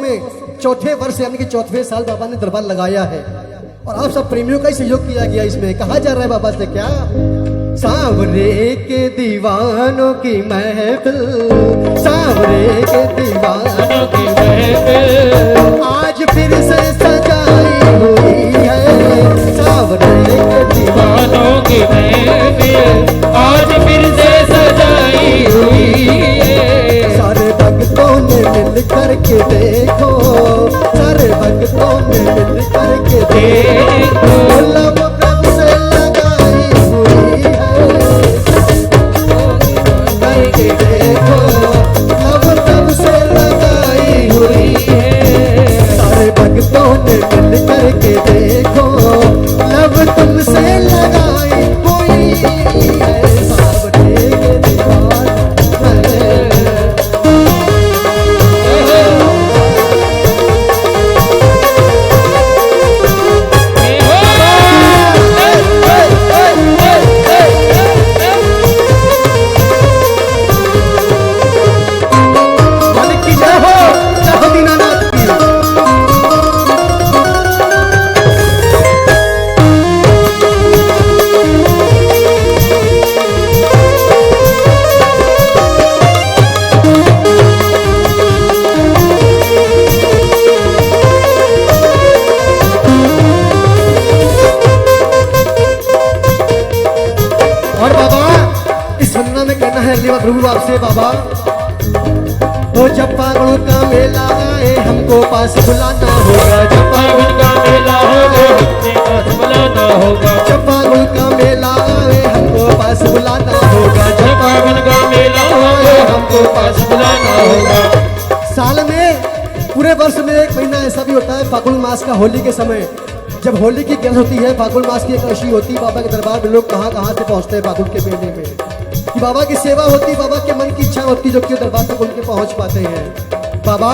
में चौथे वर्ष यानी कि चौथे साल बाबा ने दरबार लगाया है और आप सब प्रेमियों का ही सहयोग किया गया। इसमें कहा जा रहा है बाबा से क्या, सांवरे के दीवानों की महफिल, सांवरे के दीवानों की महफिल आज फिर से सजाई हुई है। सांवरे के दीवानों की महफिल आज फिर से सजाई हुई है। सारे भक्तों ने मिल करके देखो, सारे भक्तों ने मिल करके देखो, लब कब से लगाई हुई है। करके देखो, लब कब से लगाई हुई है। सारे भक्तों ने मिल करके देखो, लब तुमसे लगाई हुई है। सांवरे के दीवान प्रभु आपसे बाबा, तो जब फागुन का मेला आए हमको पास बुलाना होगा। जब फागुन का मेला होगा हमको पास बुलाना होगा। जब फागुन का मेला आए हमको पास बुलाना होगा। जब फागुन का मेला आए हमको पास बुलाना होगा। साल में पूरे वर्ष में एक महीना ऐसा भी होता है फागुन मास का, होली के समय जब होली की ग्रह होती है, फागुन मास की एकादशी होती है। बाबा के दरबार में लोग कहाँ कहाँ से पहुँचते हैं फागुन के मेले में, कि बाबा की सेवा होती, बाबा के मन की इच्छा होती जो कि दरबार तक उनके पहुंच पाते हैं। बाबा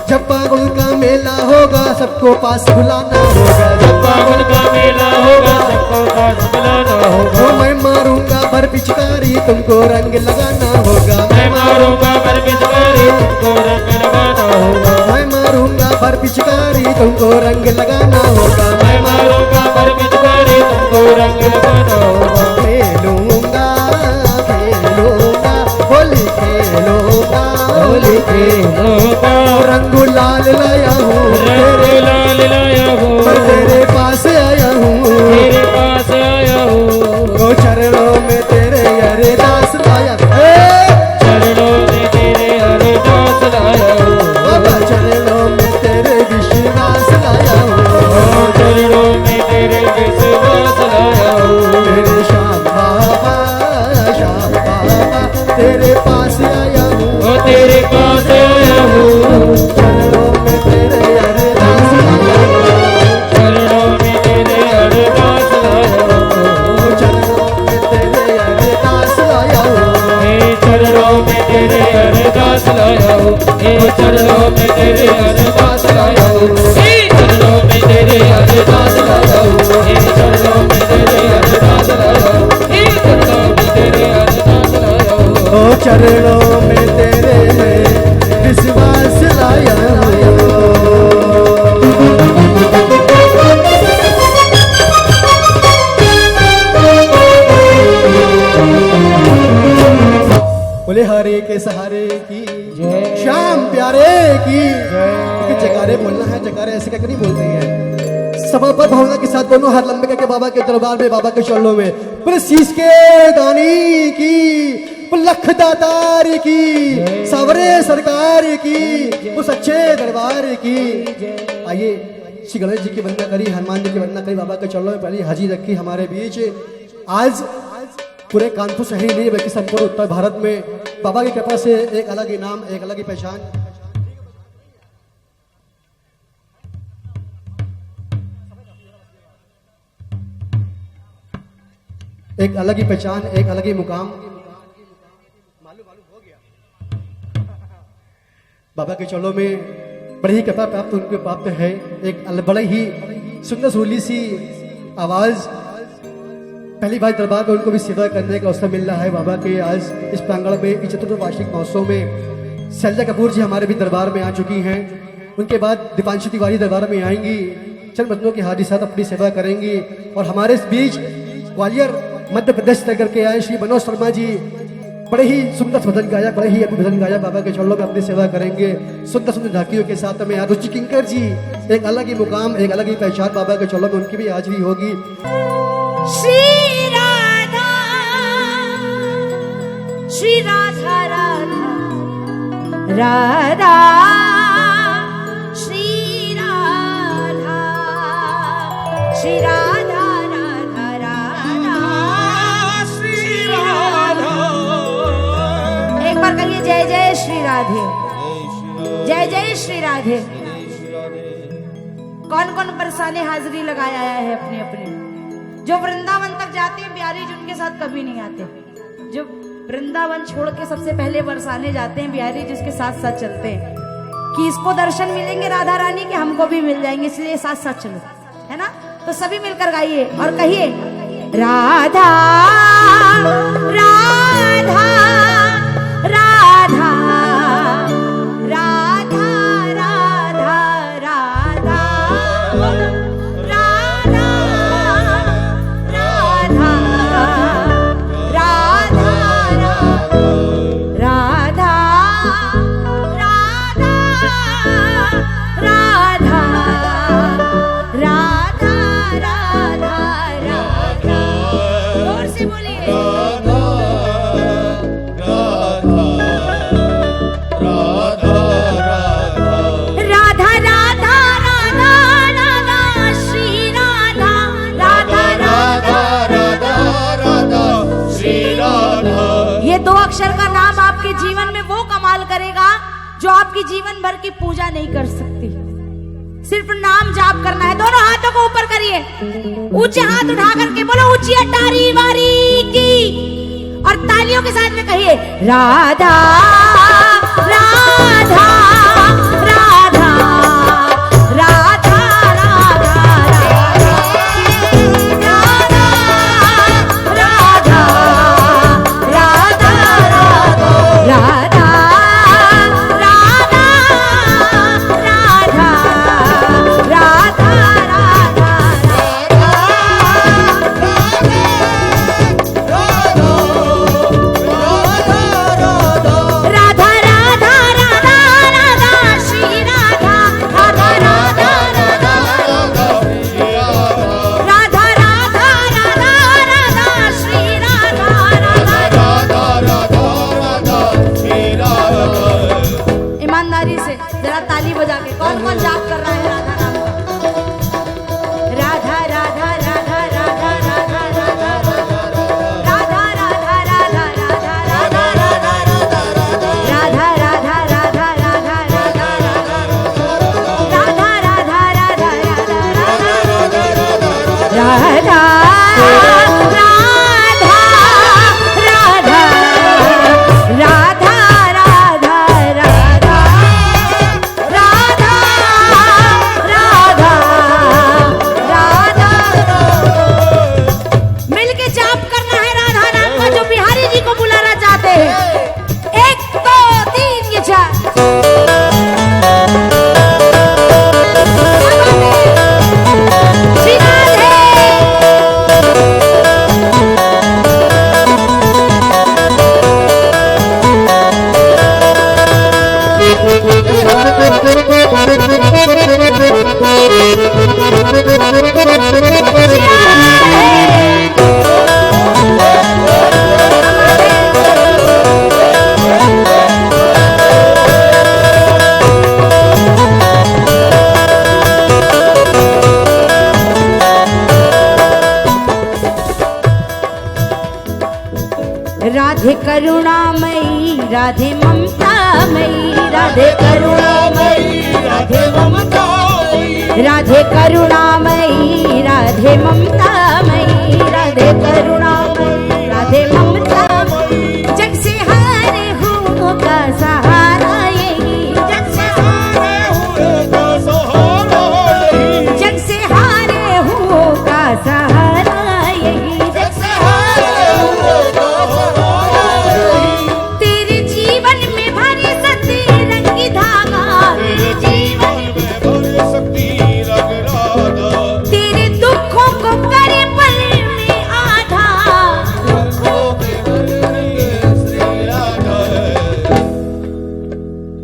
जब फागुन का मेला होगा सबको पास बुलाना होगा। जब फागुन का मेला होगा सबको पास बुलाना होगा। मैं मारूंगा भर पिचकारी तुमको रंग लगाना होगा। मैं मारूंगा भर पिचकारी तुमको रंग लगाना होगा। मैं मारूंगा भर पिचकारी तुमको रंग लगाना होगा। मैं मारूंगा भर पिचकारी तुमको रंग लगाना होगा। खेलूंगा खेलूंगा होली खेलूंगा, होली खेलूंगा, रंग लाल लाया हूँ, तेरे लाल लाया हूँ, तेरे पास आया हूँ, तेरे पास आया हूँ। चरणों में तेरे अरदास लाया, चरणों में तेरे अरदास लाया हूँ। बाबा चरणों में तेरे विश्वास लाया हूँ, चरणों में तेरे विश्वास लाया हूँ। तेरे श्याम बाबा, श्याम बाबा तेरे पास आया हूँ, तेरे पास आया हूँ। चरणों में तेरे अरदास लाया हूँ, चरणों में तेरे अरदास लाया हूँ। चरणों में तेरे अरदास लाया हूँ, चरणों में तेरे अरदास लाया हूँ। चरणों में तेरे अरदास लाया हूँ, चरणों में तेरे अरदास लाया हूँ। चरणों में तेरे अरदास लाया हूँ, चरणों में तेरे अरदास लाया हूँ। चरणों में तेरे विश्वास लाया हूँ। बोले हरे के सहारे की जय, श्याम प्यारे की जय। जयकारे बोलना है, जयकारे ऐसे करके नहीं बोलते हैं, समर्पण भावना के साथ दोनों हाथ लंबे करके बाबा के दरबार में, बाबा के चरणों में। बोले शीश के दानी की, लख दातार की, सावरे सरकार की, उस अच्छे दरबार की। आइए श्री गणेश जी की वंदना करी, हनुमान जी की वंदना करी, बाबा के चरणों में पहली हाजिरी रखी हमारे बीच। आज पूरे कानपुर शहर नहीं बल्कि संपूर्ण उत्तर भारत में बाबा की कृपा से एक अलग ही नाम, एक अलग ही पहचान, एक अलग ही पहचान, एक अलग ही मुकाम बाबा के चरणों में बड़ी ही कृपा प्राप्त उनको प्राप्त है। एक बड़ी ही सुंदर सुरीली सी आवाज, पहली बार दरबार में उनको भी सेवा करने का अवसर मिल रहा है बाबा के। आज इस प्रांगण में चतुर्थ वार्षिक महोत्सव में शैलजा कपूर जी हमारे भी दरबार में आ चुकी हैं। उनके बाद दीपांशु तिवारी दरबार में आएंगी, चंद भजनों के हाथ साथ अपनी सेवा करेंगी। और हमारे इस बीच ग्वालियर मध्य प्रदेश से करके आए श्री मनोज शर्मा जी, बड़े ही सुंदर भजन गाया, बड़े ही अद्भुत भजन गाया, बाबा के चरणों में अपनी सेवा करेंगे सुंदर सुंदर झांकियों के साथ। में रुचि किंकर जी, एक अलग ही मुकाम, एक अलग ही पहचान बाबा के चरणों में, उनकी भी हाजिरी होगी। श्री राधा श्री राधा राधा राधा श्री राधा श्री राधा राधा राधा श्री राधा। एक बार कहिए जय जय श्री राधे, जय जय श्री राधे। कौन कौन बरसाने हाजिरी लगाया है अपने अपने? जो वृंदावन तक जाते हैं बिहारी जी उनके साथ कभी नहीं आते। जो वृंदावन छोड़ के सबसे पहले बरसाने जाते हैं बिहारी जी उसके साथ साथ चलते हैं कि इसको दर्शन मिलेंगे राधा रानी के, हमको भी मिल जाएंगे, इसलिए साथ साथ चलो, है ना? तो सभी मिलकर गाइए और कहिए राधा राधा राधा राधा राधा राधा अक्षर का नाम आपके जीवन में वो कमाल करेगा जो आपकी जीवन भर की पूजा नहीं कर सकती। सिर्फ नाम जाप करना है। दोनों हाथों को ऊपर करिए, ऊंचे हाथ उठा करके बोलो ऊंची अटारी वारी की, और तालियों के साथ में कहिए राधा राधा राधा राधा राधे करुणामयी राधे ममतामयी राधे करुणामयी राधे ममतामयी राधे करुणामयी राधे ममतामयी राधे करुणामयी राधे ममतामयी। जग से हारे हूँ का सहारा यही, जग से हारे हूँ का सहारा यही, जग से हारे हूँ का सहारा यही, जग से हारे हूँ का सहारा यही। तेरे जीवन में भरे सती रंगी धागा, तेरे जीवन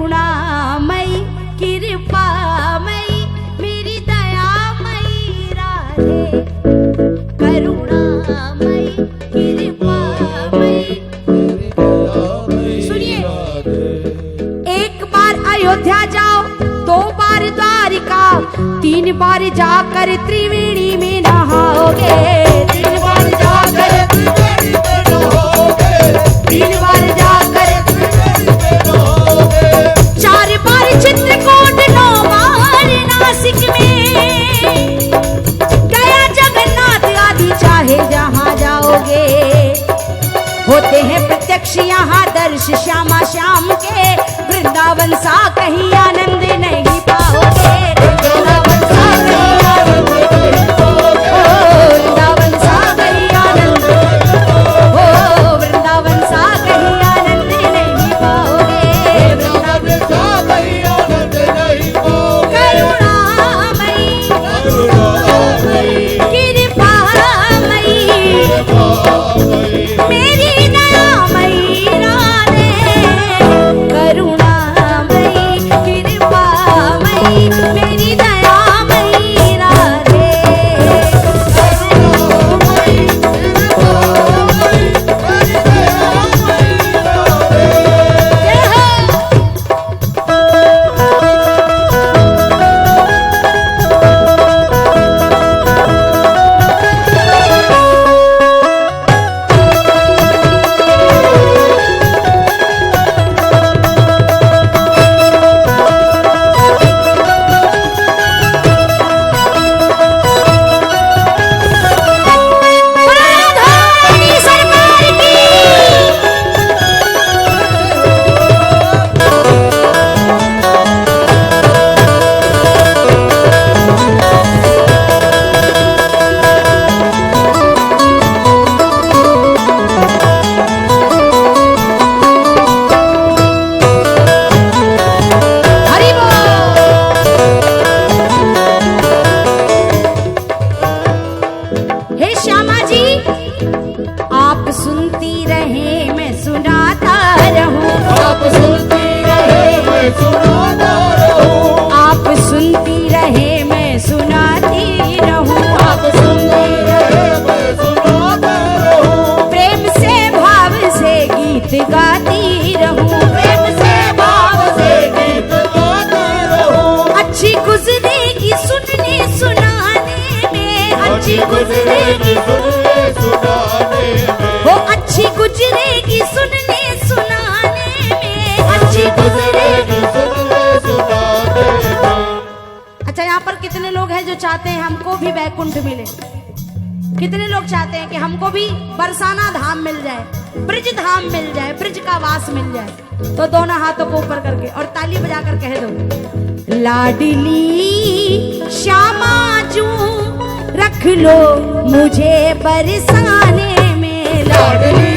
करुणामयी कृपामयी मेरी दयामयी राधे, करुणामयी कृपामयी। सुनिए, एक बार अयोध्या जाओ, 2 बार द्वारिका, 3 बार जाकर त्रिवेणी में नहाओगे, 3 बार जाकर त्रिवेणी में नहाओगे, 3 बार जाकर त्रिवेणी में नहाओगे, 4 बार चित्रकूट, 9 बार नासिक में, गया जगन्नाथ आदि चाहे जहां जाओगे, होते हैं प्रत्यक्ष यहाँ दर्श श्यामा श्याम के, वृंदावन सा कहीं आनंद नहीं पाओगे, वृंदावन सा कहीं आनंद नहीं पाओगे, वृंदावन सा कहीं आनंद, वृंदावन सा कहीं आनंद नहीं पाओगे, वृंदावन सा कहीं आनंद नहीं पाओगे। करुणामयी कृपामयी मेरी दयामयी राधे, करुणामयी कृपामयी मेरी दयामयी राधे, करुणामयी कृपामयी मेरी दयामयी राधे। राधारानी सरकार की। हरि बोल। हे श्यामा जी, आप सुनती रहे मैं सुनाता रहूं, आप सुनती रहे मैं सुनाता रहूं, आप सुनती रहे मैं सुनाती रहूं, आप सुनती रहे मैं सुनाता रहूं, प्रेम से भाव से गीत गाती रहूं, प्रेम से भाव से गीत गाता रहूं, अच्छी गुजरेगी सुनने सुनाने में, अच्छी गुजरेगी सुनने सुनाने में, वो अच्छी गुजरेगी सुनने सुनाने में, अच्छी गुजरेगी। सुनने सुनाने में। अच्छा, यहाँ पर कितने लोग हैं जो चाहते हैं हमको भी वैकुंठ मिले? कितने लोग चाहते हैं कि हमको भी बरसाना धाम मिल जाए, ब्रिज धाम मिल जाए, ब्रिज का वास मिल जाए? तो दोनों हाथों को ऊपर करके और ताली बजाकर कह दो, लाडली श्यामा जू रख लो मुझे बरसाने में, लाडली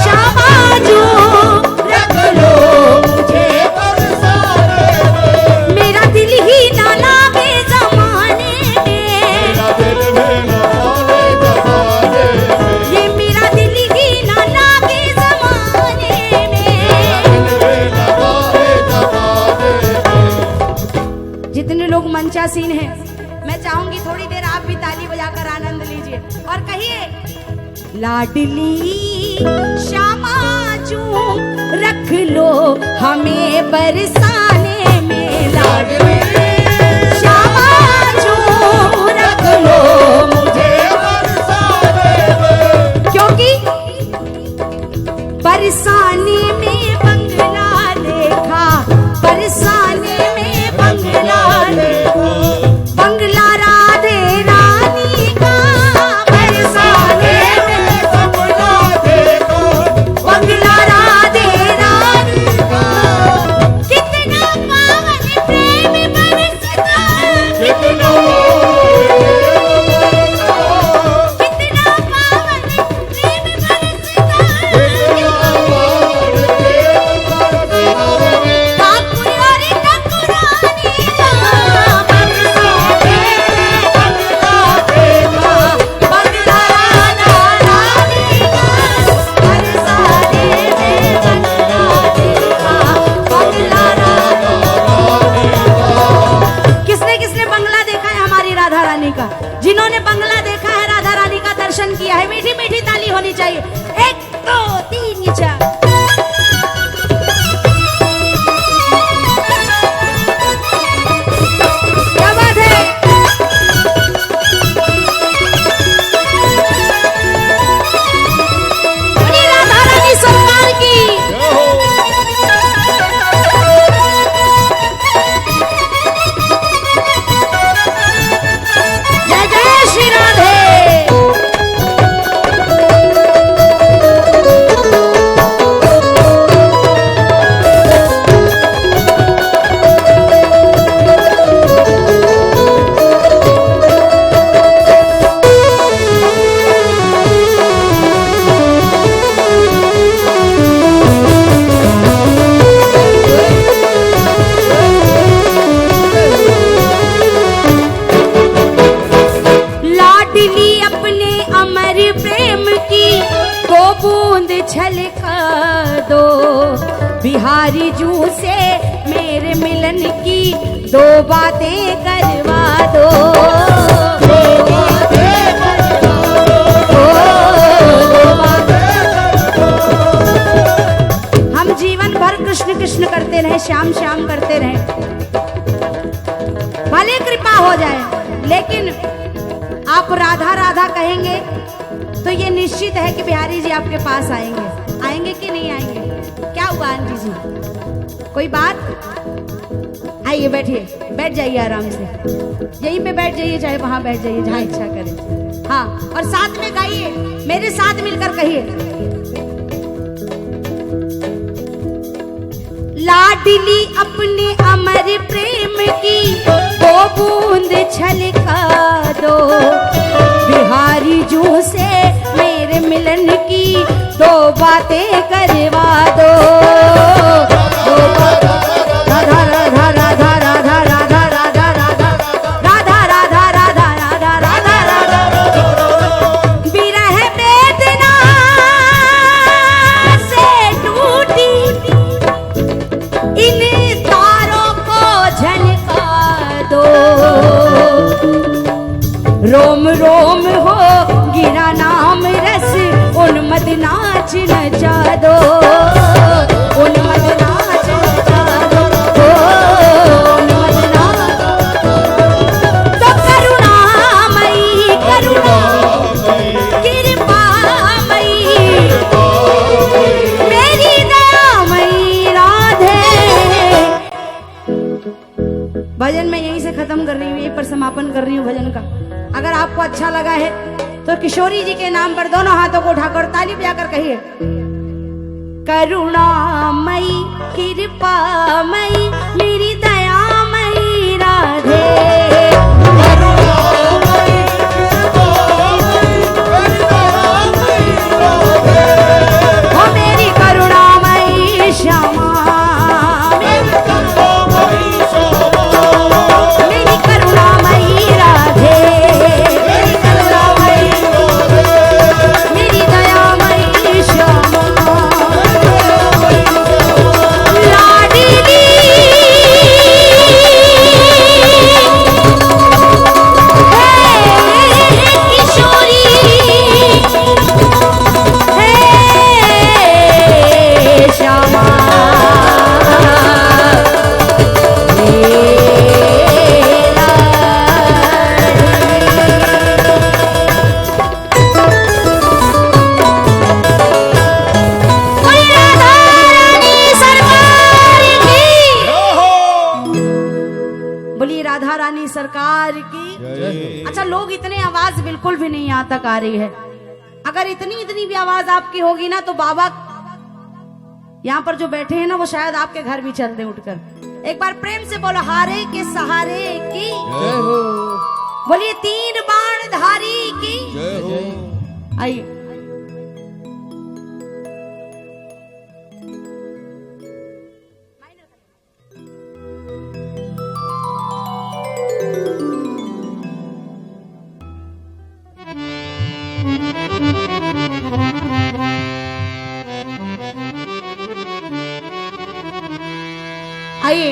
श्यामा जू रख लो मुझे बरसाने में, मेरा दिल ही ना लागे जमाने में, मेरा दिल में लगाने जमाने में, ये मेरा दिल ही ना लागे जमाने में। दिल में लगाने जमाने में। जितने लोग मंचासीन हैं, मैं चाहूंगी थोड़ी देर आप भी ताली बजाकर आनंद लीजिए और कहिए, लाडली श्यामा जू रख लो हमें बरसाने में, लाडली श्यामा जू रख लो मुझे बरसाने में, क्योंकि बरसाने में बंगला देखा, बरसाने में बंगला देखा, बंगला राधे रानी का, बरसाने में बंगला देखो, बंगला राधे रानी का, कितना पावन प्रेम दो बातें करवा दो, हम जीवन भर कृष्ण कृष्ण करते रहे, श्याम श्याम करते रहे, भले कृपा हो जाए, लेकिन आप राधा राधा कहेंगे तो ये निश्चित है कि बिहारी जी आपके पास आएंगे। आएंगे कि नहीं आएंगे? क्या हुआ आंटी जी, कोई बात? आइए बैठिए, बैठ जाइए आराम से, यहीं पे बैठ जाइए, चाहे वहां बैठ जाइए, जहां इच्छा करें। हाँ, और साथ में गाइए, मेरे साथ मिलकर कहिए, लाडली अपने अमर प्रेम की वो बूंद छलका दो, बिहारी जू से मेरे मिलन की दो बातें करवा दो। राधा राधा राधा राधा राधा राधा राधा राधा राधा राधा राधा राधा राधा, विरह वेदना से टूटी इन तारों को झलका दो, रोम रोम हो गिरा नाम रस उन्मद नाच नचा दो, उन्मद नाच नचा दो, उन्मद नाच। तो करुणामयी कृपामयी मेरी दयामयी राधे। भजन मैं यहीं से खत्म कर रही हूँ, यहीं पर समापन कर रही हूँ भजन का। अगर आपको अच्छा लगा है तो किशोरी जी के नाम पर दोनों हाथों को उठाकर ताली बजाकर कहिए, करुणामयी कृपामयी मेरी दयामयी राधे। ओ मेरी करुणामयी श्यामा, मेरी करुणामयी राधे, मेरी करुणामयी, मेरी दयामयी श्यामा, लाडली किशोरी श्यामा, बोलिए राधा रानी सरकार की। अच्छा, लोग इतने आवाज बिल्कुल भी नहीं यहाँ तक आ रही है। अगर इतनी इतनी भी आवाज आपकी होगी ना तो बाबा यहाँ पर जो बैठे हैं ना वो शायद आपके घर भी चल दे उठकर। एक बार प्रेम से बोलो, हारे के सहारे की, बोलिए तीन बाण धारी की। आइए, आइए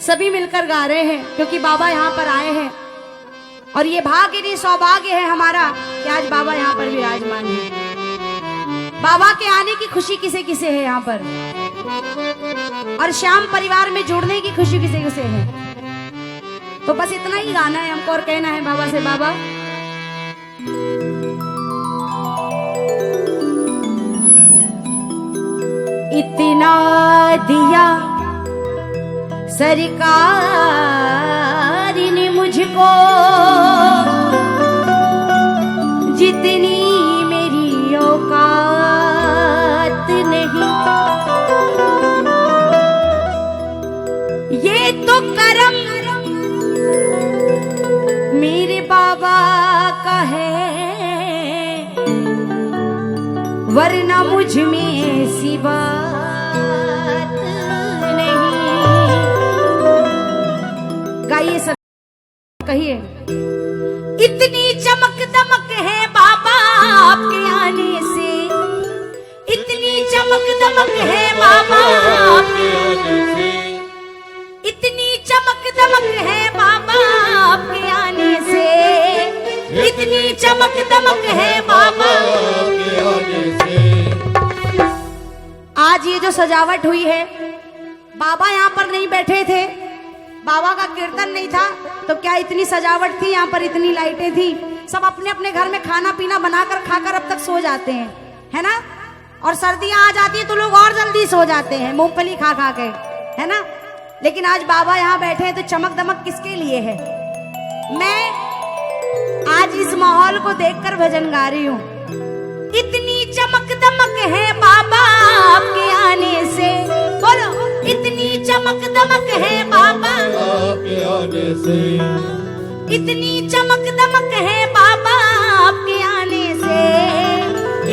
सभी मिलकर गा रहे हैं क्योंकि बाबा यहाँ पर आए हैं और ये भाग्य नहीं सौभाग्य है हमारा कि आज बाबा यहाँ पर विराजमान है। बाबा के आने की खुशी किसे किसे है यहाँ पर, और श्याम परिवार में जुड़ने की खुशी किसे किसे है। तो बस इतना ही गाना है हमको और कहना है बाबा से, बाबा इतना दिया सरकार ने मुझको जितनी मेरी औकात नहीं, ये तो करम मेरे बाबा का है, वरना मुझ में ऐसी बात नहीं। गाइए सब, कहिए इतनी चमक दमक है बाबा आपके आने से, इतनी चमक दमक है बाबा आपके आने से, इतनी चमक इतनी चमक दमक है बाबा के आने से। आज ये जो सजावट हुई है, बाबा यहाँ पर नहीं बैठे थे, बाबा का कीर्तन नहीं था, तो क्या इतनी सजावट थी यहाँ पर, इतनी लाइटें थी। सब अपने अपने घर में खाना पीना बनाकर खाकर अब तक सो जाते हैं, है ना। और सर्दियां आ जाती है तो लोग और जल्दी सो जाते हैं मूंगफली खा खा के, है ना। लेकिन आज बाबा यहाँ बैठे हैं तो चमक दमक किसके लिए है। मैं आज इस माहौल को देखकर भजन गा रही हूँ। इतनी चमक दमक है बाबा आपके आने से, बोलो इतनी चमक दमक है बाबा आपके आने से। इतनी चमक दमक है बाबा आपके आने से,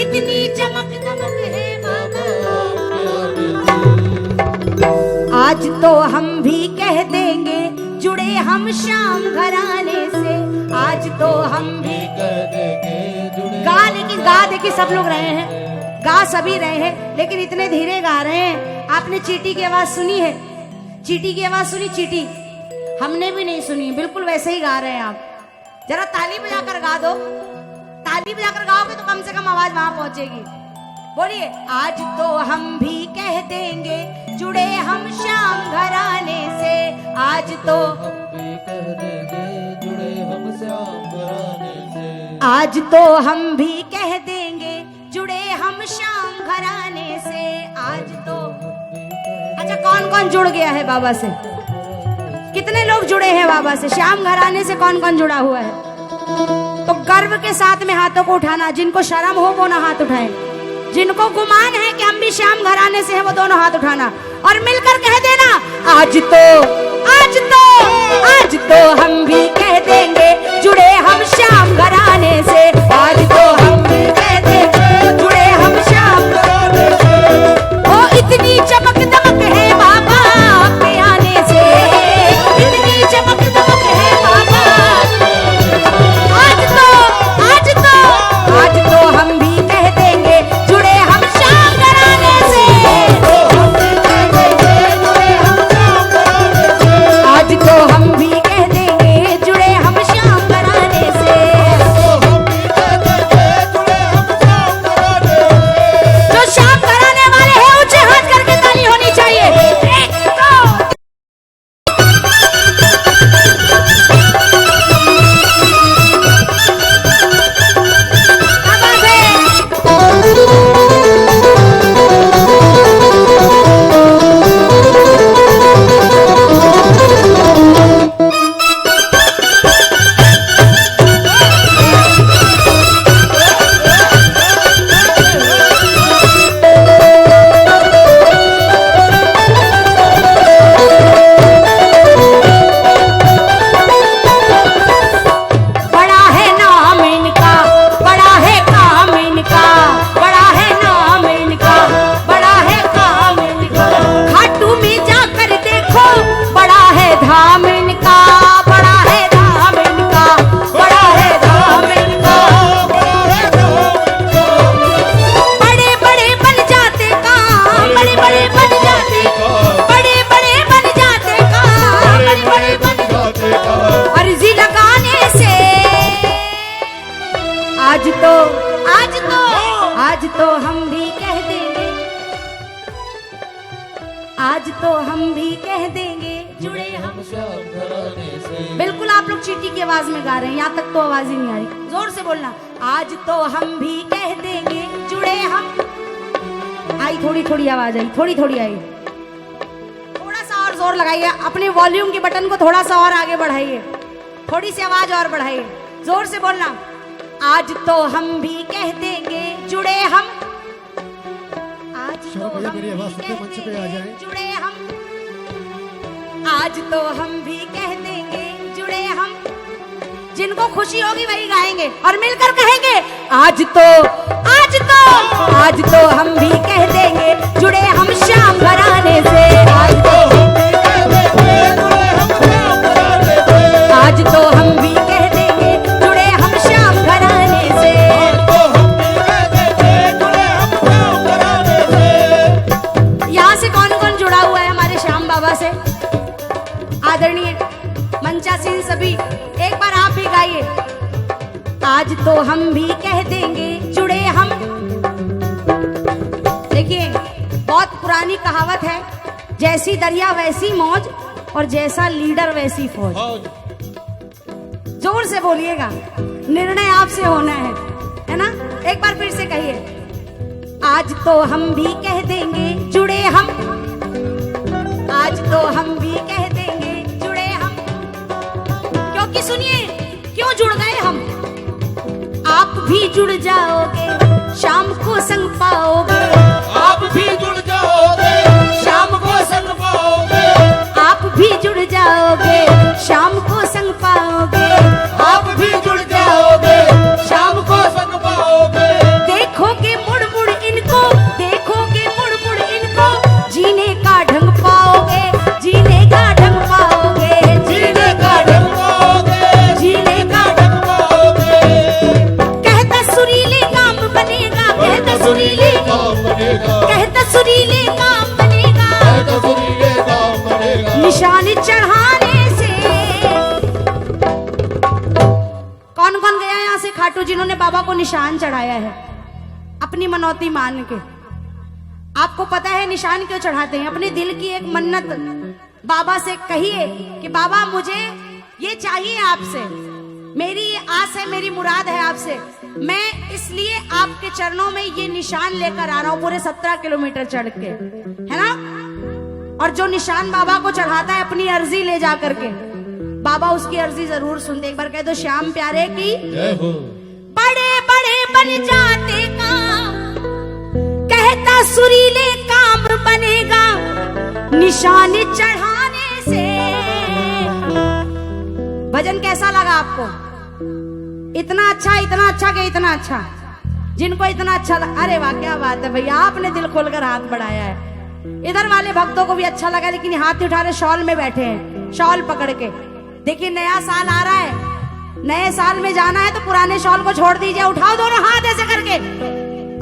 इतनी चमक दमक है बाबा आपके आने से। आज तो हम भी कह देंगे जुड़े हम श्याम घराने से, आज तो हम भी कह देंगे जुड़े। गा, लेकिन गा देखिए सब लोग रहे हैं, गा सभी रहे हैं, लेकिन इतने धीरे गा रहे हैं। आपने चींटी की आवाज सुनी है, चींटी की आवाज सुनी, चींटी हमने भी नहीं सुनी, बिल्कुल वैसे ही गा रहे हैं आप। जरा ताली बजाकर गा दो, ताली बजाकर गाओगे तो कम से कम आवाज वहां पहुंचेगी। बोलिए, आज तो हम भी कह देंगे जुड़े हम श्याम घराने से, आज तो हम भी कह देंगे जुड़े हम श्याम घराने से। आज तो हम भी कह देंगे जुड़े हम श्याम घराने से, आज तो। अच्छा, कौन कौन जुड़ गया है बाबा से, कितने लोग जुड़े हैं बाबा से, श्याम घराने से कौन कौन जुड़ा हुआ है। तो गर्व के साथ में हाथों को उठाना, जिनको शर्म हो वो ना हाथ उठाएं, जिनको गुमान है कि हम भी श्याम घराने से हैं वो दोनों हाथ उठाना और मिलकर कह देना, आज तो आज तो आज तो हम भी कह देंगे जुड़े हम श्याम घराने से, आज तो हम भी कह देंगे जुड़े हम श्याम घराने से। ओ इतनी चमक दमक है बाबा आपके आने से, इतनी चमक दमक है बाबा, आज तो आज तो आज तो हम भी कह देंगे जुड़े हम श्याम घराने से, आज तो हम भी कह देंगे जुड़े हम श्याम घराने से। जो श्याम घराने वाले हैं ऊंचे हाथ करके ताली होनी चाहिए। एक दो आवाज है। बड़ा है नाम इनका, बड़ा है काम इनका, बड़ा है नाम इनका, बड़ा है काम इनका। खाटू में जाकर देखो बड़ा है धाम इनका, बड़ा है धाम इनका, बड़ा है धाम इनका। बड़े बड़े बन जाते काम, बड़े बड़े बन जाते, बड़े बड़े बन जाते काम, बड़े बड़े बन अर्जी लगाने से। आज तो आज तो आज तो हम भी कह देंगे, आज तो हम भी कह देंगे जुड़े हम। श्याम घराने से। बिल्कुल आप लोग चींटी की आवाज में गा रहे हैं, यहाँ तक तो आवाज ही नहीं आ रही, जोर से बोलना। आज तो हम भी कह देंगे जुड़े हम। आई थोड़ी थोड़ी आवाज आई, थोड़ी थोड़ी आई, थोड़ा सा और जोर लगाइए, अपने वॉल्यूम के बटन को थोड़ा सा और आगे बढ़ाइए, थोड़ी सी आवाज और बढ़ाइए, जोर से बोलना। आज तो हम भी कह देंगे जुड़े हम, आज तो शर्मा भैया हम मेरी भी आवाज सुनते कह मंच पे आ देंगे जाएं। जुड़े हम, आज तो हम भी कह देंगे जुड़े हम। जिनको खुशी होगी वही गाएंगे और मिलकर कहेंगे, आज तो आज तो आज तो हम भी कह देंगे जुड़े हम श्याम घराने से, आज तो आज तो हम भी कह देंगे जुड़े हम श्याम घराने से। यहाँ से कौन कौन जुड़ा हुआ है हमारे श्याम बाबा से? आदरणीय मंचासीन सभी, एक बार आप भी गाइए। आज तो हम भी कह देंगे जुड़े हम। देखिए बहुत पुरानी कहावत है, जैसी दरिया वैसी मौज और जैसा लीडर वैसी फौज। जोर से बोलिएगा, निर्णय आपसे होना है ना। एक बार फिर से कहिए, आज तो हम भी कह देंगे जुड़े हम, आज तो हम भी कह देंगे जुड़े हम। क्योंकि सुनिए क्यों जुड़ गए हम, आप भी जुड़ जाओगे शाम को संग पाओगे, आप भी जुड़ जाओगे शाम को संग पाओगे, आप भी जुड़ जाओगे शाम को संग पाओगे, आप भी जुड़ जाओगे शाम को संग पाओगे। देखोगे मुड़ मुड़ इनको, देखोगे मुड़ मुड़ इनको, जीने का ढंग पाओगे, जीने का ढंग पाओगे, जीने का ढंग पाओगे, जीने का ढंग पाओगे। कहता सुरीले काम बनेगा, कहता सुरीले, काम बनेगा, कहता सुरीले काम बनेगा, तो सुरीले काम बनेगा। निशान चढ़ाने से। कौन कौन गया यहाँ से खाटू जिन्होंने बाबा को निशान चढ़ाया है अपनी मनौती मान के? आपको पता है निशान क्यों चढ़ाते हैं? अपने दिल की एक मन्नत बाबा से कहिए कि बाबा मुझे ये चाहिए आपसे, मेरी ये आस है, मेरी मुराद है आपसे, मैं इसलिए आपके चरणों में ये निशान लेकर आ रहा हूं पूरे 17 किलोमीटर चढ़ के, है ना। और जो निशान बाबा को चढ़ाता है अपनी अर्जी ले जा करके, बाबा उसकी अर्जी जरूर सुनते। एक बार कह दो श्याम प्यारे की जय हो। बड़े बड़े बन जाते काम, कहता सुरीले काम बनेगा निशान चढ़ाने से। भजन कैसा लगा आपको? इतना अच्छा कि इतना अच्छा, जिनको इतना अच्छा लगा, अरे वाह क्या बात है भैया, आपने दिल खोलकर हाथ बढ़ाया है। इधर वाले भक्तों को भी अच्छा लगा, लेकिन हाथ नहीं उठा रहे, शॉल में बैठे हैं, शॉल पकड़ के। देखिए नया साल आ रहा है, नए साल में जाना है तो पुराने शॉल को छोड़ दीजिए, उठाओ दोनों हाथ ऐसे करके।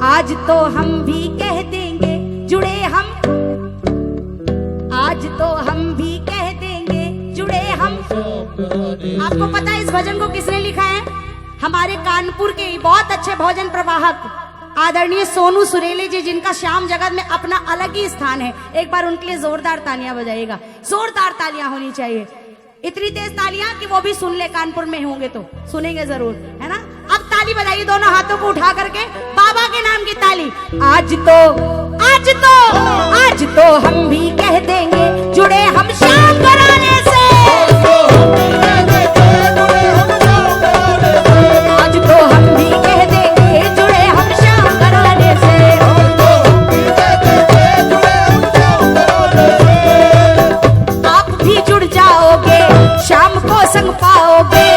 आज तो हम भी कह देंगे जुड़े हम, आज तो हम भी कह देंगे जुड़े हम। आपको पता है इस भजन को किसने लिखा है? हमारे कानपुर के बहुत अच्छे भोजन प्रवाहक आदरणीय सोनू सुरेले जी, जिनका श्याम जगत में अपना अलग ही स्थान है। एक बार उनके लिए जोरदार तालियां बजाइएगा, जोरदार तालियां होनी चाहिए, इतनी तेज तालियां कि वो भी सुन ले, कानपुर में होंगे तो सुनेंगे जरूर, है ना। अब ताली बजाइए दोनों हाथों को उठा करके, बाबा के नाम की ताली। आज तो हम भी कह देंगे जुड़े हम श्याम घराने से, आज तो हम भी कह देंगे जुड़े हम श्याम घराने से। आप भी जुड़ जाओगे शाम को संग पाओगे,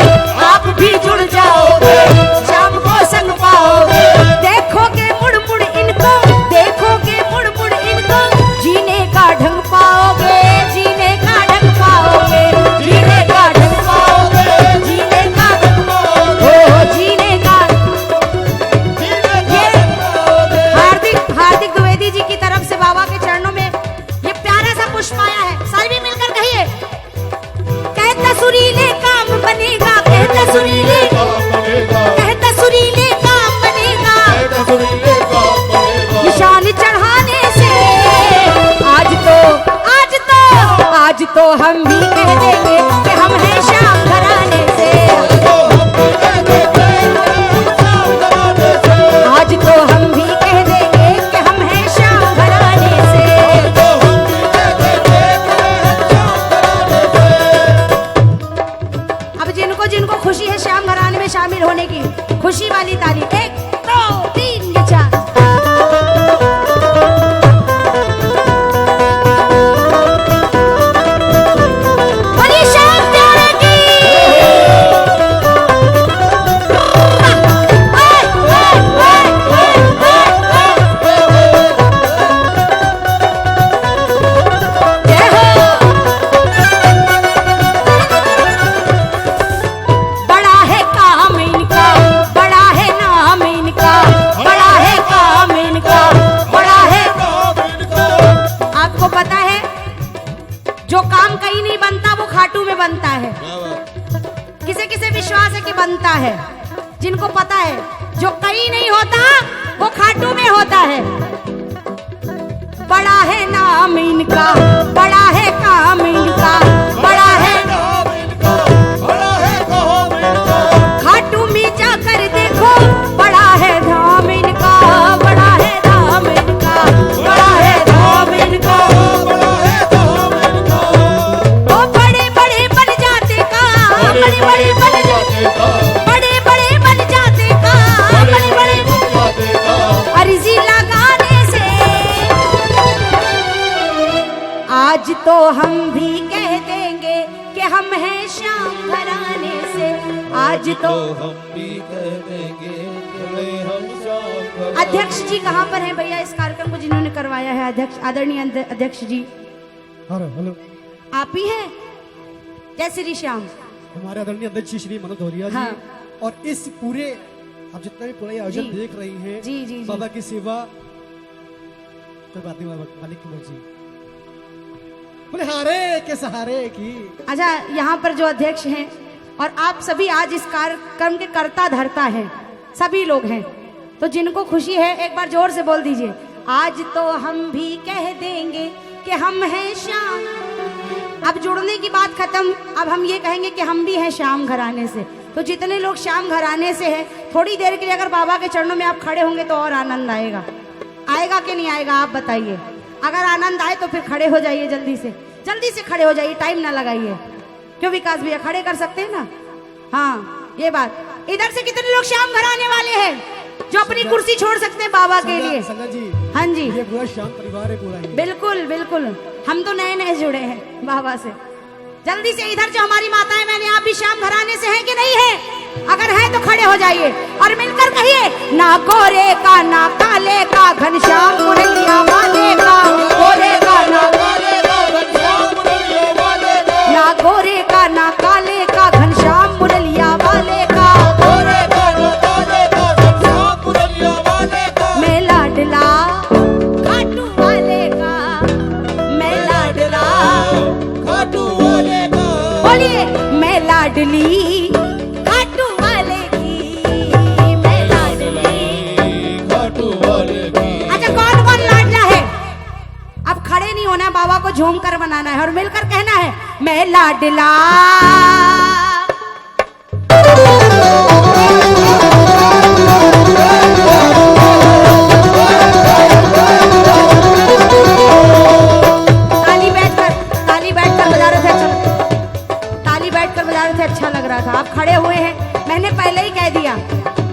आप भी जुड़ जाओगे शाम को संग पाओगे। देखोगे मुड़ मुड़ इनको, देखोगे मुड़ मुड़ इनको, जीने का ढंग पाओगे, जीने का ढंग पाओगे, जीने का ढंग पाओगे, जीने का ढंग पाओगे, ओ जीने का। हार्दिक द्विवेदी जी की तरफ से बाबा के चरणों में ये प्यारा सा पुष्प आया है, सारे भी मिलकर कहिए। कहता सुरीले काम बनेगा, कहता सुरीले, कहता सुरीले काम बनेगा निशान चढ़ाने से। आज तो हम भी कह देंगे कि हम हैं श्याम घराने से, आज तो हम भी कह देंगे कि हम हैं श्याम घराने से। अब जिनको जिनको खुशी है श्याम घराने में शामिल होने की, खुशी वाली ताली, 1 2 3 4। जिनको पता है जो कहीं नहीं होता वो खाटू में होता है। बड़ा है नाम इनका, बड़ा है काम इनका, बड़ा है नाम इनका, बड़ा है काम इनका। खाटू में जाकर देखो, बड़ा है धाम इनका, बड़ा है धाम इनका, बड़ा है धाम इनका। बड़ा है धाम इनका। वो बड़े बड़े बन जाते का, बड़े बड़े बन जाते का, बड़े बड़े बन जाते का, बड़े बड़े बन जाते का। अर्जी लगाने से आज तो हम भी कह देंगे कि हम हैं श्याम घराने से। आज तो हम भी कह देंगे कि हम श्याम घराने। अध्यक्ष जी कहाँ पर हैं भैया? इस कार्यक्रम को जिन्होंने करवाया है अध्यक्ष, आदरणीय अध्यक्ष जी हेलो हेलो, आप ही हैं? जय श्री श्याम। हमारे आदरणीय अध्यक्ष श्री मनोज धोरिया जी। हाँ। और इस पूरे आप जितना भी पूरा ये आयोजन जी। देख रही हैं, जी, जी, जी। बाबा की सेवा, कोई बात नहीं, मालिक की मर्जी। बोले हारे के सहारे की। अच्छा, यहाँ पर जो अध्यक्ष हैं और आप सभी आज इस कार्यक्रम के कर्ता धर्ता हैं, सभी लोग हैं, तो जिनको खुशी है एक बार जोर से बोल दीजिए, आज तो हम भी कह देंगे कि हम हैं श्याम। अब जुड़ने की बात खत्म, अब हम ये कहेंगे कि हम भी हैं श्याम घराने से। तो जितने लोग श्याम घराने से हैं, थोड़ी देर के लिए अगर बाबा के चरणों में आप खड़े होंगे तो और आनंद आएगा। आएगा कि नहीं आएगा आप बताइए। अगर आनंद आए तो फिर खड़े हो जाइए, जल्दी से खड़े हो जाइए, टाइम ना लगाइए। क्यों विकास भैया, खड़े कर सकते हैं ना? हाँ, ये बात। इधर से कितने लोग श्याम घराने वाले हैं जो अपनी कुर्सी छोड़ सकते हैं बाबा के लिए? संगत जी, हाँ जी, ये पूरा श्याम परिवार है पूरा ये। बिल्कुल बिल्कुल, हम तो नए नए जुड़े हैं बाबा से। जल्दी से इधर जो हमारी माताएं बहनें, आप भी श्याम घराने से हैं कि नहीं है? अगर हैं तो खड़े हो जाइए और मिलकर कहिए, ना गोरे का ना काले का घनश्याम मुरलिया वाले का, गोरे का ना काले का घनश्याम मुरलिया वाले का, ना गोरे का ना काले का घनश्याम मुरलिया वाले का, गोरे का ना काले का घनश्याम मुरलिया वाले का। मैं लाडला खाटू वाले का, मैं लाडला, खाटू वाले का। बोलिए, मैं लाडली खाटू वाले की, मैं लाडली। खाटू वाले की। अच्छा, कौन कौन लाडला है? अब खड़े नहीं होना है, बाबा को झूम कर बनाना है और मिलकर कहना है, मैं लाडला। ताली बैठकर बजा रहे थे, ताली बैठकर बजा रहे थे, अच्छा लग रहा था। आप खड़े हुए हैं, मैंने पहले ही कह दिया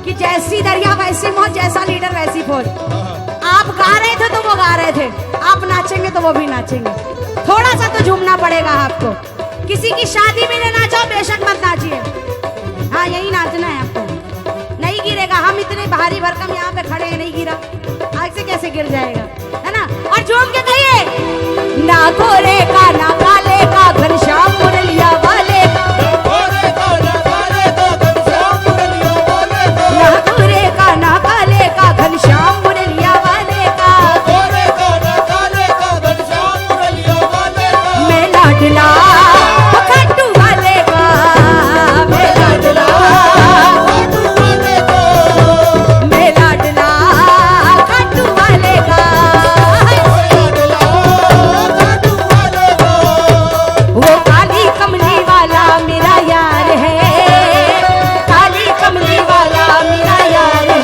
कि जैसी दरिया वैसी मौज, जैसा लीडर वैसी फौज। आप गा रहे थे तो वो गा रहे थे, आप नाचेंगे तो वो भी नाचेंगे। थोड़ा सा तो झूमना पड़ेगा आपको। किसी की शादी में ना नाचो, बेशक मत नाचिए। हाँ, यही नाचना है आपको, नहीं गिरेगा। हम इतने भारी भरकम यहाँ पे खड़े हैं, नहीं गिरा, आग से कैसे गिर जाएगा, है ना? और झूम के कहिए, ना गोरे का ना काले का घनश्याम मुरलिया वाले का, गोरे का ना काले का घनश्याम मुरलिया वाले का, ना गोरे का ना काले का घनश्याम मुरलिया वाले का, गोरे का ना काले का घनश्याम मुरलिया वाले का। मैं लाडला खाटू वाले का, मैं लाडला, खाटू वाले का। मैं लाडला खाटू वाले का। लाडला खाटू वाले का। वो काली कमली वाला मेरा यार है, काली कमली वाला मेरा यार है,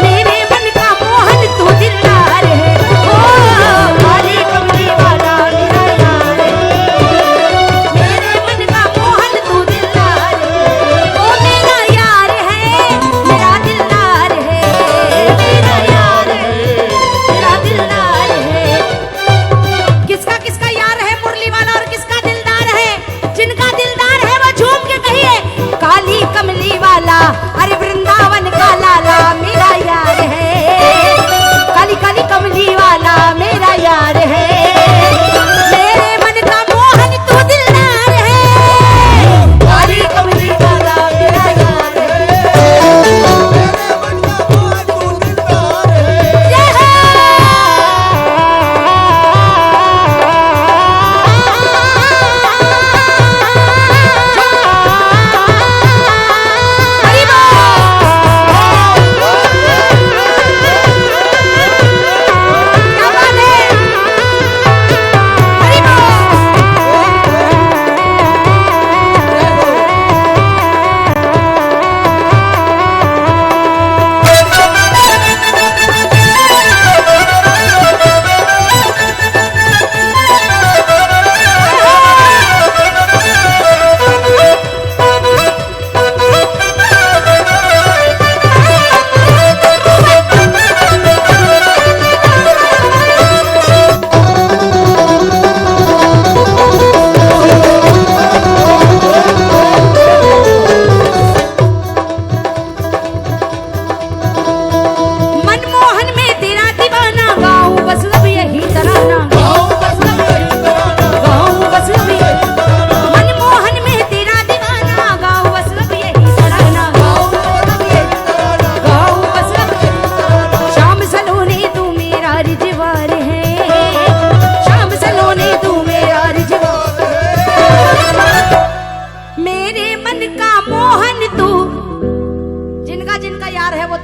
मेरे मन का मोहन तू दिलदार है। ओ काली कमली वाला मेरा यार है,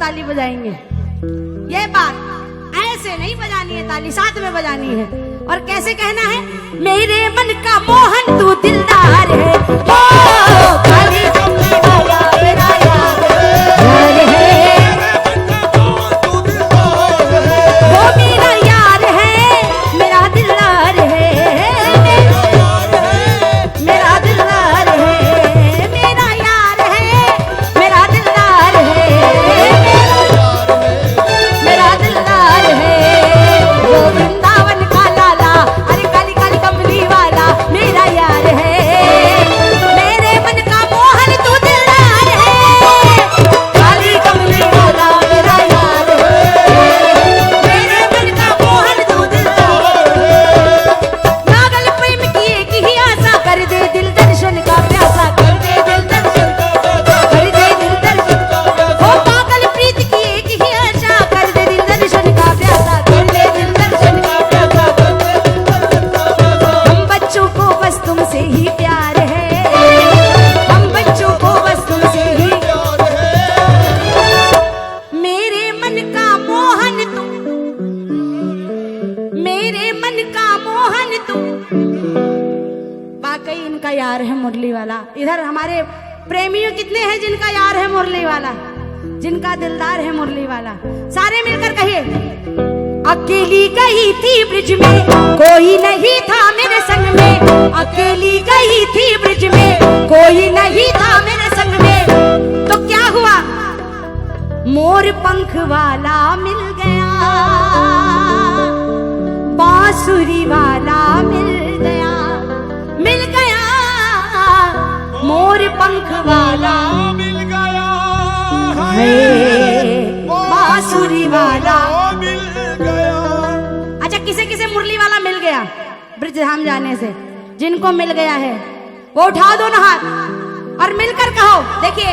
ताली बजाएंगे। ये बात ऐसे नहीं बजानी है, ताली साथ में बजानी है। और कैसे कहना है? मेरे मन का मोहन तू दिलदार है, ओ काली कमली वाला मेरा यार है, वो मेरा यार है, मेरा दिलदार है, मेरा दिलदार है, मेरा यार है, मेरा दिलदार है, मेरा दिलदार है, वो वृंदावन का लाला, अरे काली काली कमली वाला मेरा यार है, मेरे मन का मोहन तू दिलदार है, काली कमली वाला मेरा यार है, मेरे मन का मोहन तू दिलदार है, नागल प्रेम की एक ही आशा, कर दे दिल दर्शन का प्यासा, कर दे दिल दर्शन, कर दे दिल दर्शन, हो पागल प्रीत की एक ही आशा, कर दे दिल दर्शन का प्यासा, कर दे दिल दर्शन का प्यासा, हम बच्चों को बस तुमसे ही प्यार है, हम बच्चों को बस तुमसे ही, मेरे मन का मोहन तुम, मेरे मन का मोहन तुम, वाकई इनका यार है मुरली वाला। इधर हमारे प्रेमियों कितने हैं जिनका यार है मुरली वाला, जिनका दिलदार है मुरली वाला? सारे मिलकर कहिए, अकेली गई थी ब्रिज में, कोई नहीं था मेरे संग में, अकेली गई थी ब्रिज में, कोई नहीं था मेरे संग में, तो क्या हुआ? मोर पंख वाला मिल गया, बांसुरी वाला मिल गया, मिल गया, मोर पंख वाला मिल गया है, बांसुरी वाला। मिल गया। अच्छा, किसे किसे मुरली वाला मिल गया ब्रजधाम जाने से? जिनको मिल गया है वो उठा दो ना हाथ और मिलकर कहो। देखिए,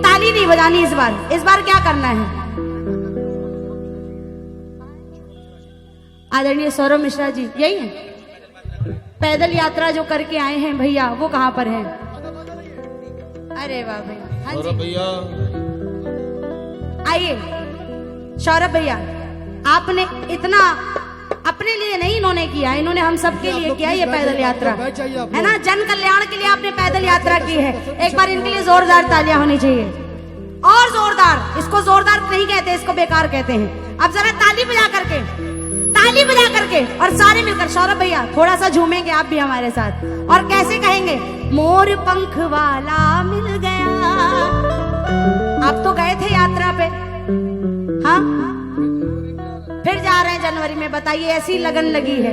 ताली नहीं बजानी इस बार क्या करना है? आदरणीय सौरभ मिश्रा जी यही है, पैदल यात्रा जो करके आए हैं भैया, वो कहाँ पर हैं? अरे वाह भैया, हाँ जी भैया आइए। सौरभ भैया, आपने इतना अपने लिए नहीं इन्होंने किया, इन्होंने हम सबके लिए किया ये पैदल यात्रा, है ना? जन कल्याण के लिए आपने पैदल यात्रा की है। एक बार इनके लिए जोरदार तालियां होनी चाहिए, और जोरदार। इसको जोरदार नहीं कहते, इसको बेकार कहते हैं। अब जरा ताली बजा करके, ताली बजा करके, और सारे मिलकर सौरभ भैया थोड़ा सा झूमेंगे आप भी हमारे साथ। और कैसे कहेंगे? मोर पंख वाला मिल गया। आप तो गए थे यात्रा पे, हाँ, फिर जा रहे हैं जनवरी में। बताइए, ऐसी लगन लगी है,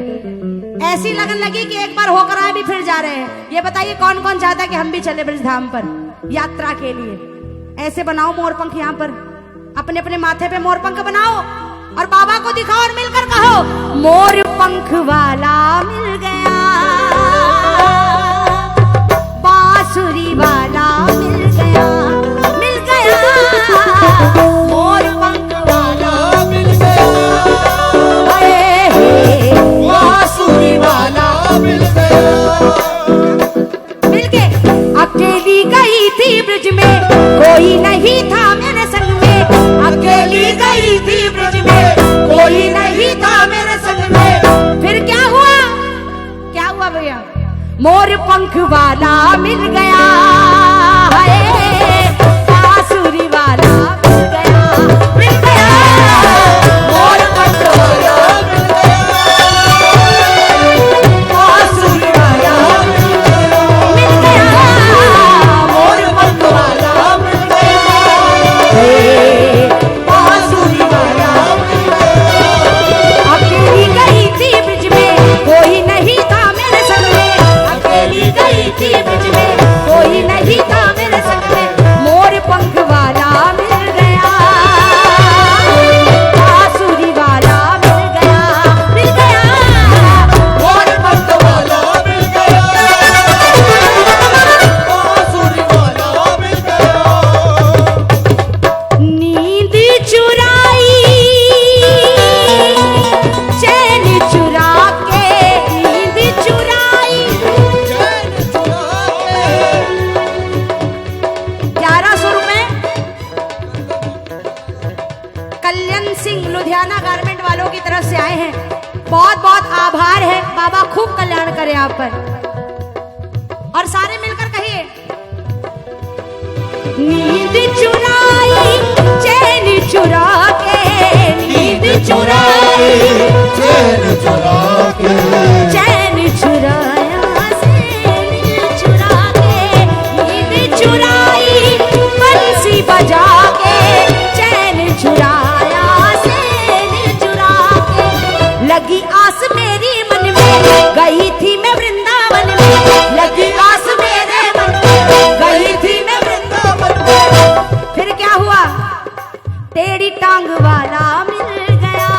ऐसी लगन लगी कि एक बार होकर आए भी फिर जा रहे हैं। ये बताइए कौन कौन चाहता है कि हम भी चले ब्रजधाम पर यात्रा के लिए? ऐसे बनाओ मोरपंख, यहाँ पर अपने अपने माथे पे मोरपंख बनाओ और बाबा को दिखाओ और मिलकर कहो, मोर पंख वाला मिल गया, बांसुरी वाला मिल गया, मिल गया, मोर पंख वाला मिल गया, बांसुरी वाला मिल गया। मिलके अकेली गई थी ब्रिज में, कोई नहीं था मेरे संग में, अकेली गई थी ब्रिज में, कोई नहीं था मेरे संग में। फिर क्या हुआ? क्या हुआ भैया? मोर पंख वाला मिल गया, बांसुरी वाला मिल गया, मिल गया, मोर पंख वाला मिल गया, बांसुरी वाला मिल गया, मोर पंख वाला मिल गया, बांसुरी वाला मिल गया। अकेली गई थी ब्रिज में, कोई नहीं था मेरे संग में, अकेली गई थी ब्रिज में, कोई नहीं था मेरे संग में, मोर पंख वाला मिल गया, बांसुरी वाला मिल गया, मिल गया, मोर पंख वाला मिल गया, बांसुरी वाला मिल गया। नींद चुराई, चैन चुरा के, नींद चुराई, चैन चुरा पर। और सारे मिलकर कहिए, नींद चुराई चैन चुरा के, नींद चुराई चैन चुरा के, चैन चुराया से नींद चुरा के, नींद चुराई बंसी बजा के, चैन चुराया से नींद चुरा के। लगी आस मेरी मन में, गई थी मैं वृंदावन में, लगी आस मेरे मन में, गई थी मैं वृंदावन में। फिर क्या हुआ, तेरी टांग वाला मिल गया,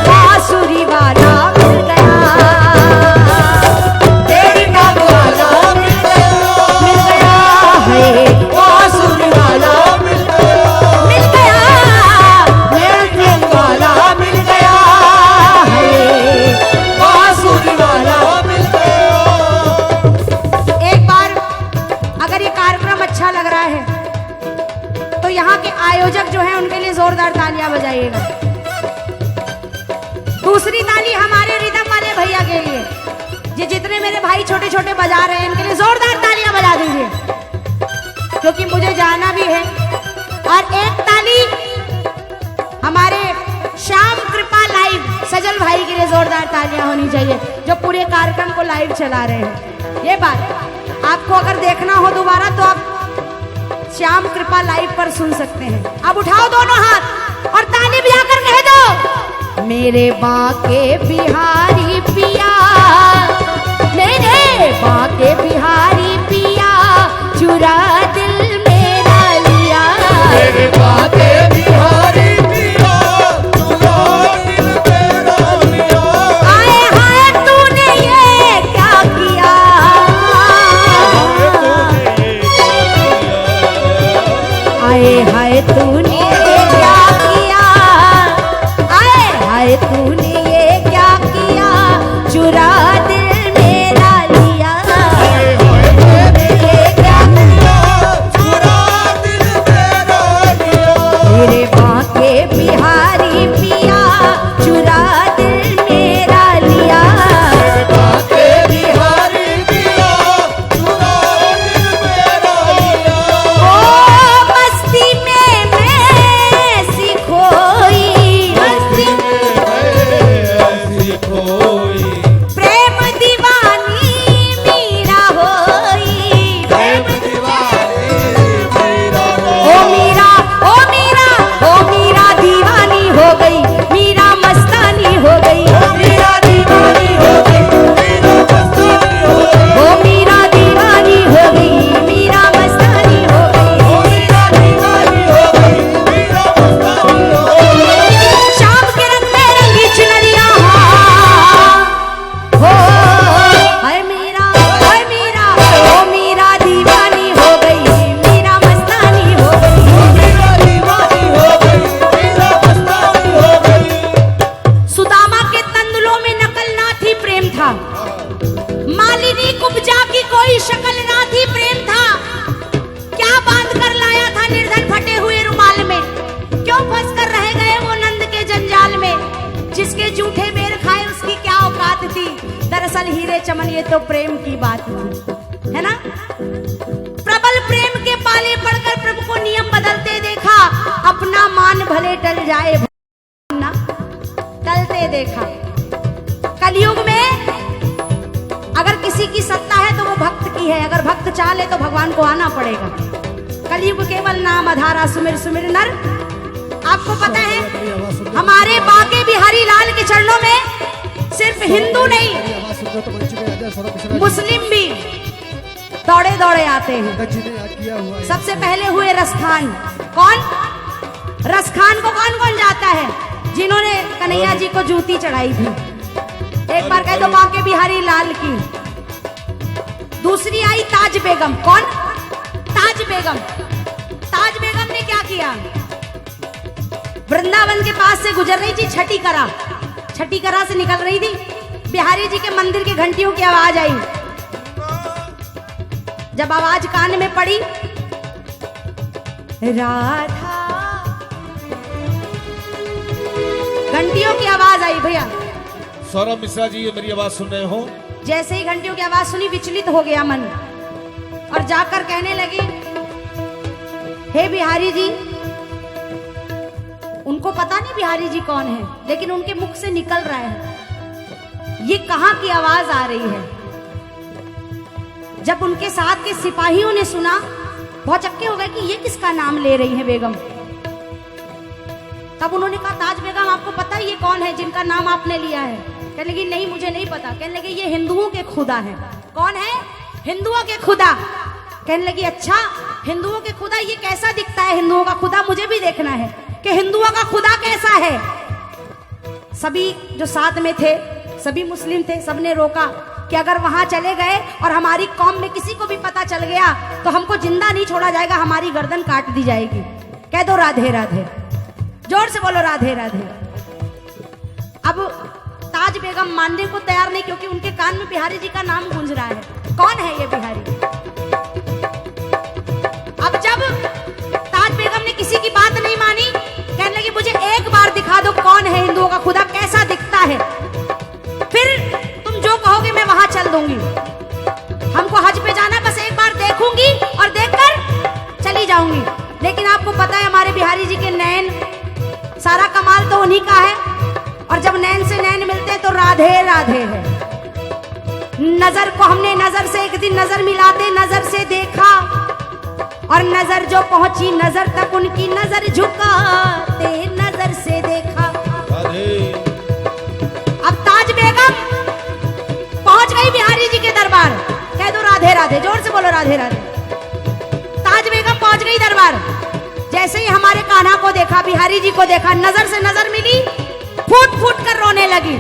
बांसुरी वाला मिल गया, तेरी टांग वाला मिल गया है, बांसुरी वाला मिल गया, मेरे टांग वाला मिल गया है, बांसुरी वाला मिल गया। एक बार अगर ये कार्यक्रम अच्छा लग रहा है तो यहाँ के आयोजक जो हैं उनके लिए जोरदार तालियां बजाइएगा। दूसरी ताली हमारे रिदम वाले भैया के लिए, ये जितने मेरे भाई छोटे छोटे बजा रहे हैं इनके लिए जोरदार तालियां बजा दीजिए, क्योंकि मुझे जाना भी है। और एक ताली हमारे श्याम कृपा लाइव सजल भाई के लिए जोरदार तालियां होनी चाहिए, जो पूरे कार्यक्रम को लाइव चला रहे हैं। ये बात आपको अगर देखना हो दोबारा तो आप श्याम कृपा लाइव पर सुन सकते हैं। अब उठाओ दोनों हाथ और ताली बजाकर कह दो, मेरे बांके बिहारी पिया, मेरे बांके बिहारी पिया, चुरा दिल मेरा लिया, मेरे बांके बिहारी पिया, चुरा दिल मेरा लिया। आए हाय तूने ये क्या किया, आए हाय तूने ये क्या किया, आए हाय तूने ये क्या किया, चुरा दिल मेरा लिया, तूने ये क्या किया, चुरा दिल मेरा लिया। मेरे बांके बिहारी पिया, चुरा दिल मेरा लिया, बांके बिहारी पिया, चुरा दिल मेरा लिया। ओ मस्ती में मैं सी खोई, मस्ती ऐसी कोई प्रेम दीवानी मीरा होई, प्रेम दीवानी मेरा ओ मीरा ओ मीरा ओ मीरा दीवानी हो गई, मीरा मस्तानी हो गई, मेरा दीवानी हो गई, मेरा मस्तानी हो गई, ओ मीरा दीवानी हो गई, मीरा मस्तानी हो गई, मेरा दीवानी हो गई, मेरा मस्तानी हो गई। शाम के रंग में रंगी चुनरिया हो, हाय मीरा ओ मीरा दीवानी हो गई, मीरा मस्तानी हो गई, मेरा दीवानी हो गई, मेरा मस्तानी हो गई। सुदामा के तंदुलों में नकल ना थी प्रेम था, मालिनी कुब्जा की कोई शक्ल ना थी प्रेम था। क्या बांध कर लाया था निर्धन फटे हुए रुमाल में, क्यों फंस कर रह गए वो नंद के जंजाल में, जिसके जूठे बेर खाए उसकी क्या औकात थी, दरअसल हीरे चमन ये तो प्रेम की बात थी, है ना। प्रबल प्रेम के पाले पड़कर प्रभु को नियम बदलते देखा, अपना मान भले टल जाए ना टलते देखा। कलयुग में अगर किसी की सत्ता है तो वो भक्त की है, अगर भक्त चाहे तो भगवान को आना पड़ेगा। कलयुग केवल नाम आधारा, सुमिर सुमिर नर। आपको पता है हमारे बांके बिहारी लाल के चरणों में सिर्फ हिंदू नहीं मुस्लिम भी दौड़े दौड़े आते हैं। सबसे पहले हुए रसखान। कौन? रसखान को कौन कौन जाता है? जिन्होंने कन्हैया जी को जूती चढ़ाई थी। एक बार कह दो बांके बिहारी लाल की। दूसरी आई ताज बेगम। कौन? ताज बेगम। ताज बेगम ने क्या किया? वृंदावन के पास से गुजर रही थी छठी करा। छठी करा से निकल रही थी, बिहारी जी के मंदिर के घंटियों की आवाज आई। जब आवाज कान में पड़ी, राधा, घंटियों की आवाज आई भैया। सौरभ मिश्रा जी, ये मेरी आवाज सुन रहे हो? जैसे ही घंटियों की आवाज सुनी विचलित हो गया मन और जाकर कहने लगी, हे बिहारी जी। उनको पता नहीं बिहारी जी कौन है, लेकिन उनके मुख से निकल रहा है, ये कहां की आवाज आ रही है। जब उनके साथ के सिपाहियों ने सुना, बहुत चक्के हो गए कि ये किसका नाम ले रही है बेगम। तब उन्होंने कहा, ताज बेगम आपको पता है ये कौन है जिनका नाम आपने लिया है? कहने लगी, नहीं मुझे नहीं पता। कहने लगी, ये हिंदुओं के खुदा है। कौन है? हिंदुओं के खुदा। कहने लगी, अच्छा हिंदुओं के खुदा, ये कैसा दिखता है हिंदुओं का खुदा? मुझे भी देखना है कि हिंदुओं का खुदा कैसा है। सभी जो साथ में थे, सभी मुस्लिम थे, सबने रोका कि अगर वहां चले गए और हमारी कौम में किसी को भी पता चल गया तो हमको जिंदा नहीं छोड़ा जाएगा, हमारी गर्दन काट दी जाएगी। कह दो राधे राधे, जोर से बोलो राधे राधे। अब ताज बेगम मानने को तैयार नहीं, क्योंकि उनके कान में बिहारी जी का नाम गूंज रहा है। कौन है ये बिहारी? अब जब ताज बेगम ने किसी की बात नहीं मानी, कहने लगी, मुझे एक बार दिखा दो कौन है हिंदुओं का खुदा, कैसा दिखता है, फिर तुम जो कहोगे मैं वहां चल दूंगी। हमको हज पे जाना, बस एक बार देखूंगी और देखकर चली जाऊंगी। लेकिन आपको पता है हमारे बिहारी जी के नैन, सारा कमाल तो उन्हीं का है। और जब नैन से नैन मिलते हैं तो राधे राधे है। नजर को हमने नजर से एक दिन नजर मिलाते नजर से देखा, और नजर जो पहुंची नजर तक उनकी नजर झुकाते नजर से देखा। अब ताज बेगम पहुंच गई बिहारी जी के दरबार। कह दो राधे राधे, जोर से बोलो राधे राधे। ताज बेगम पहुंच गई दरबार। जैसे ही हमारे कान्हा को देखा, बिहारी जी को देखा, नजर से नजर मिली, फूट फूट कर रोने लगी।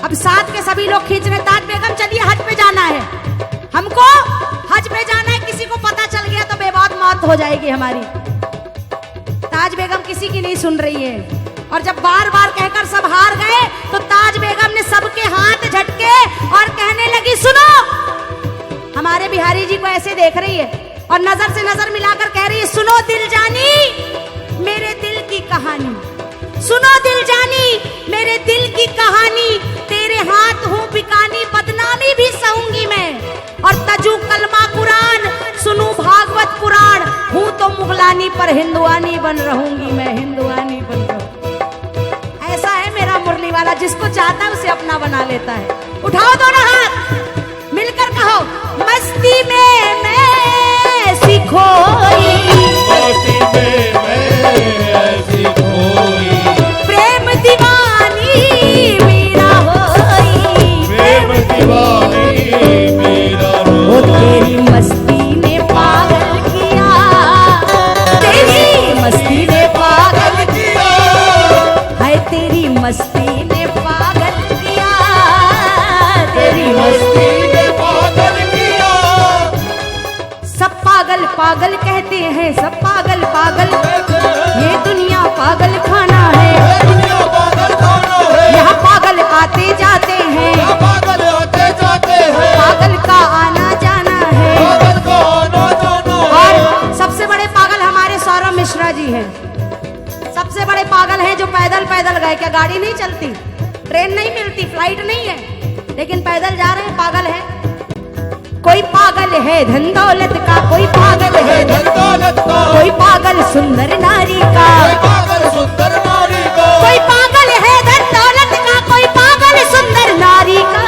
अब साथ के सभी लोग खींच रहे, ताज बेगम चलिए हज पे जाना है, हमको हज पे जाना है, किसी को पता चल गया तो बेबाद मौत हो जाएगी हमारी। ताज बेगम किसी की नहीं सुन रही है, और जब बार बार कहकर सब हार गए तो ताज बेगम ने सबके हाथ झटके और कहने लगी, सुनो। हमारे बिहारी जी को ऐसे देख रही है और नजर से नजर मिलाकर कह रही है, सुनो दिल जानी मेरे दिल की कहानी, सुनो दिल जानी मेरे दिल की कहानी, तेरे हाथ हूँ बिकानी, बदनामी भी सहूंगी मैं, और तजू कलमा कुरान, सुनू भागवत पुराण, हूँ तो मुगलानी पर हिंदुआनी बन रहूंगी मैं, हिंदुआनी बन रहूंगी। ऐसा है मेरा मुरली वाला, जिसको चाहता है उसे अपना बना लेता है। उठाओ दोनों हाथ, मिलकर कहो, मस्ती में मैं ऐसी खोई, मस्ती में मैं ऐसी खोई, प्रेम दीवानी मेरा होई, प्रेम दीवानी मेरा वो तेरी मस्ती ने पागल किया, तेरी मस्ती ने पागल किया, है तेरी मस्ती ने पागल किया, तेरी मस्ती ने पागल किया। सब पागल पागल कहते हैं, सब पागल पागल, ये दुनिया पागल खाना है, दुनिया पागल खाना है, यहाँ पागल आते जाते हैं, पागल आते जाते हैं, पागल का आना जाना है। पागल का आना जाना है। और सबसे बड़े पागल हमारे सौरभ मिश्रा जी हैं। सबसे बड़े पागल हैं जो पैदल पैदल गए। क्या गाड़ी नहीं चलती, ट्रेन नहीं मिलती, फ्लाइट नहीं है, लेकिन पैदल जा रहे हैं, पागल है। कोई पागल है धन दौलत का, कोई पागल है धन दौलत का, कोई पागल सुंदर नारी का, कोई पागल सुंदर नारी का, कोई पागल है धन दौलत का, कोई पागल सुंदर नारी का,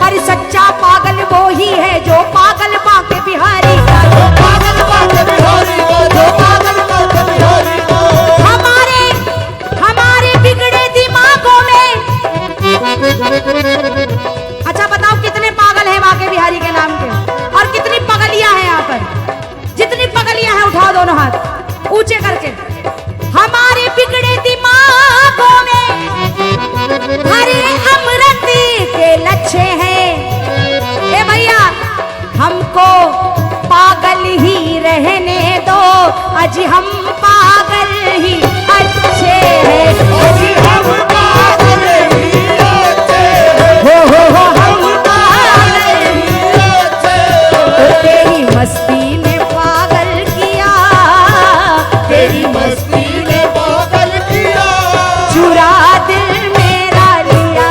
पर सच्चा पागल वो ही है जो पागल बांके बिहारी का, जो पागल बांके बिहारी का, जो पागल बांके बिहारी का। हमारे बिगड़े दिमागों में। अच्छा बताओ कितने पागल हैं बांके बिहारी के नाम के, और कितनी पगलियां हैं यहाँ पर? जितनी पगलियां हैं उठाओ दोनों हाथ ऊंचे करके। हमारे बिगड़े दिमागों में हरे अमृत के लच्छे हैं, ए भैया हमको पागल ही रहने दो, अजी हम पागल ही अच्छे हैं, अभी हम पागल ही अच्छे हैं, हो हम पागल ही अच्छे हैं। तेरी मस्ती ने पागल किया, तेरी मस्ती ने पागल किया, चुरा दिल मेरा लिया,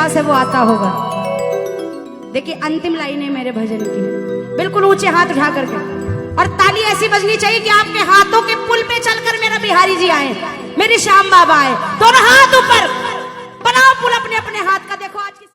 रास्ता से वो आता होगा। देखिए अंतिम लाइन है मेरे भजन की, बिल्कुल ऊंचे हाथ उठा करके, और ताली ऐसी बजनी चाहिए कि आपके हाथों के पुल पे चलकर मेरा बिहारी जी आए, मेरे श्याम बाबा आए, दोनों हाथ ऊपर बनाओ पुल अपने अपने हाथ का। देखो आज